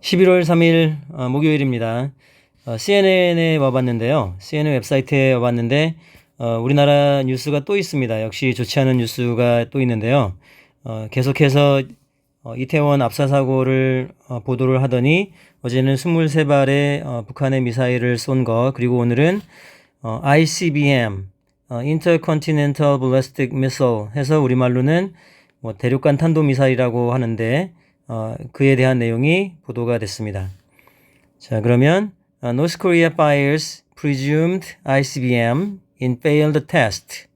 11월 3일 목요일입니다. CNN에 와봤는데요. CNN 웹사이트에 와봤는데 우리나라 뉴스가 또 있습니다. 역시 좋지 않은 뉴스가 또 있는데요. 계속해서 이태원 압사 사고를 보도를 하더니 어제는 23발의 북한의 미사일을 쏜 거, 그리고 오늘은 ICBM, Intercontinental Ballistic Missile 해서 우리말로는 대륙간 탄도미사일이라고 하는데 그에 대한 내용이 보도가 됐습니다. 자, 그러면 North Korea fires presumed ICBM in failed test.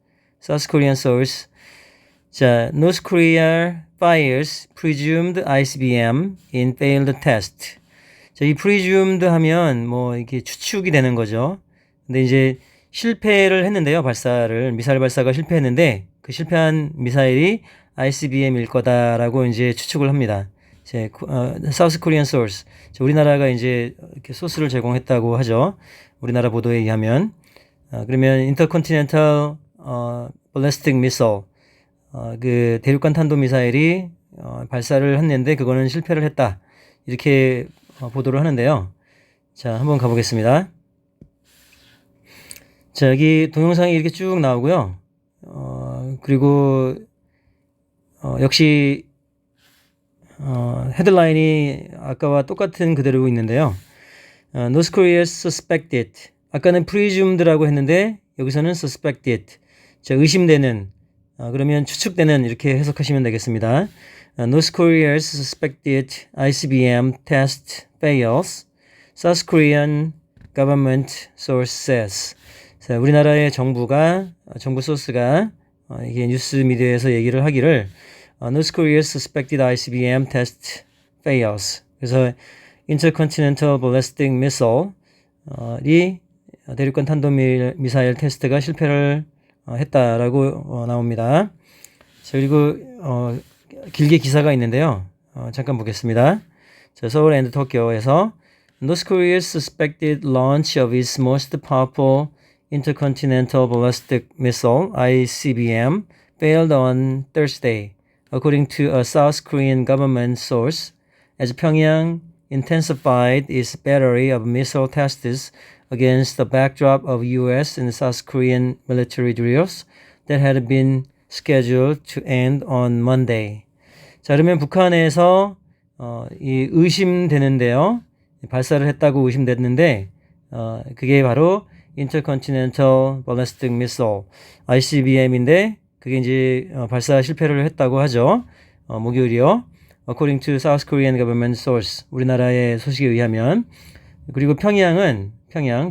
South Korean source. 자, North Korea fires presumed ICBM in failed test. 자, 이 presumed 하면 이렇게 추측이 되는 거죠. 근데 이제 실패를 했는데요. 미사일 발사가 실패했는데 그 실패한 미사일이 ICBM일 거다라고 이제 추측을 합니다. South Korean source. 우리나라가 이제 이렇게 소스를 제공했다고 하죠. 우리나라 보도에 의하면. 그러면 Intercontinental Ballistic Missile. 그 대륙간 탄도 미사일이 발사를 했는데 그거는 실패를 했다. 이렇게 보도를 하는데요. 자, 한번 가보겠습니다. 자, 여기 동영상이 이렇게 쭉 나오고요. 그리고 역시 헤드라인이 아까와 똑같은 그대로 있는데요. North Korea suspected. 아까는 presumed라고 했는데 여기서는 suspected. 자, 의심되는, 그러면 추측되는, 이렇게 해석하시면 되겠습니다. North Korea's suspected ICBM test fails. South Korean government source says. 자, 우리나라의 정부 소스가 이게 뉴스 미디어에서 얘기를 하기를 North Korea's suspected ICBM test fails. 그래서 Intercontinental Ballistic Missile이 대륙간 탄도미사일 테스트가 실패를 했다라고 나옵니다. 자, 그리고 길게 기사가 있는데요. 잠깐 보겠습니다. 자, 서울 앤드 도쿄에서 North Korea's suspected launch of its most powerful intercontinental ballistic missile (ICBM) failed on Thursday, according to a South Korean government source, as Pyongyang intensified its battery of missile tests against the backdrop of U.S. and South Korean military drills that had been scheduled to end on Monday. 자, 그러면 북한에서 이 의심되는데요. 발사를 했다고 의심됐는데 그게 바로 Intercontinental Ballistic Missile, ICBM인데 그게 이제 발사 실패를 했다고 하죠. 목요일이요. According to South Korean government source, 우리나라의 소식에 의하면. 그리고 평양,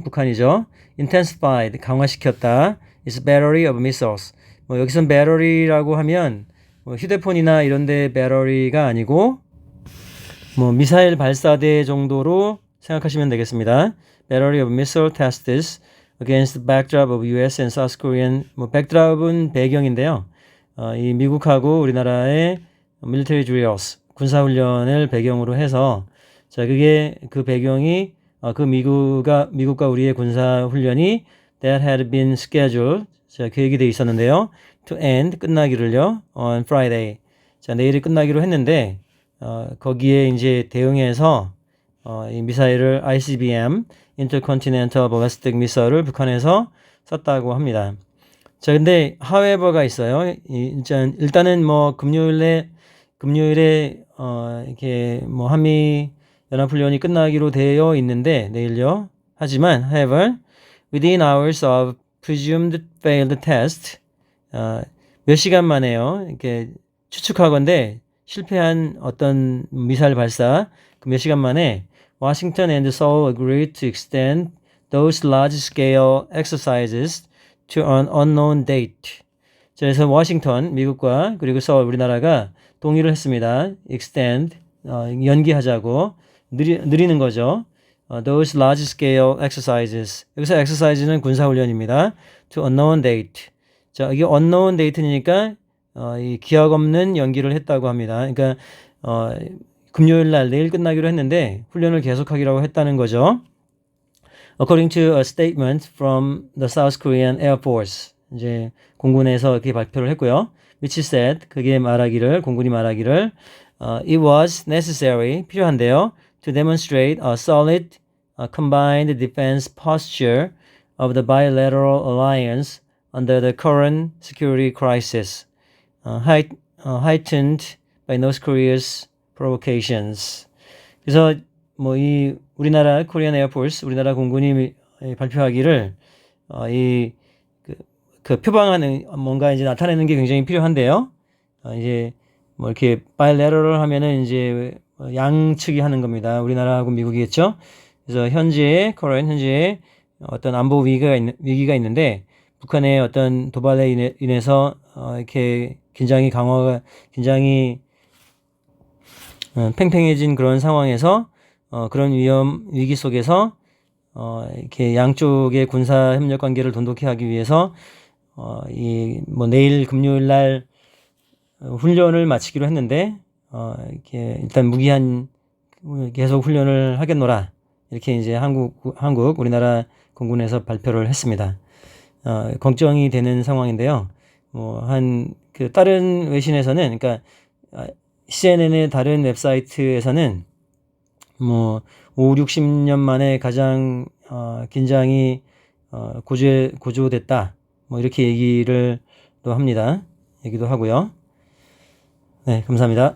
북한이죠. Intensified, 강화시켰다. Its battery of missiles. 여기선 배터리라고 하면 휴대폰이나 이런데 배터리가 아니고 미사일 발사대 정도로 생각하시면 되겠습니다. Battery of missile tests against the backdrop of U.S. and South Korean. backdrop은 배경인데요. 이 미국하고 우리나라의 military drills, 군사훈련을 배경으로 해서, 자, 그게 그 배경이 그 미국과 우리의 군사훈련이 that had been scheduled. 자, 계획이 돼 있었는데요. to end, 끝나기를요. on Friday. 자, 내일이 끝나기로 했는데 거기에 이제 대응해서 이 미사일을 ICBM, Intercontinental Ballistic Missile을 북한에서 썼다고 합니다. 자, 근데 however가 있어요. 일단은 금요일에 이렇게 한미 연합훈련이 끝나기로 되어 있는데 내일요. 하지만 however, within hours of presumed failed test, 몇 시간 만에요. 이렇게 추측하건대 실패한 어떤 미사일 발사 그 몇 시간 만에 Washington and Seoul agreed to extend those large-scale exercises to an unknown date. 그래서 워싱턴, 미국과 그리고 서울, 우리나라가 동의를 했습니다. extend, 연기하자고, 느리는 거죠. those large-scale exercises. 여기서 exercise는 군사훈련입니다. to unknown date. 자, 이게 unknown date니까 이 기약 없는 연기를 했다고 합니다. 그러니까 금요일 날 내일 끝나기로 했는데 훈련을 계속하기로 했다는 거죠. According to a statement from the South Korean Air Force, 이제 공군에서 이렇게 발표를 했고요. which said, 그게 공군이 말하기를 it was necessary, 필요한데요. to demonstrate a solid combined defense posture of the bilateral alliance under the current security crisis, heightened by North Korea's provocations. 그래서 뭐 이 우리나라 코리안 에어포스, 우리나라 공군이 발표하기를 그 표방하는 뭔가 이제 나타내는 게 굉장히 필요한데요. 이제 뭐 이렇게 bilateral 하면은 이제 양측이 하는 겁니다. 우리나라하고 미국이겠죠. 그래서 현재 어떤 안보 위기가 있는데 북한의 어떤 도발에 인해서 이렇게 긴장이 팽팽해진 그런 상황에서 그런 위기 속에서 이렇게 양쪽의 군사 협력 관계를 돈독히 하기 위해서 뭐 내일 금요일 날 훈련을 마치기로 했는데 이렇게 일단 무기한 계속 훈련을 하겠노라 이렇게 이제 한국 우리나라 공군에서 발표를 했습니다. 걱정이 되는 상황인데요. 그 다른 외신에서는 그러니까 CNN의 다른 웹사이트에서는 뭐 5, 60년 만에 가장 긴장이 고조됐다. 뭐 이렇게 얘기도 하고요. 네, 감사합니다.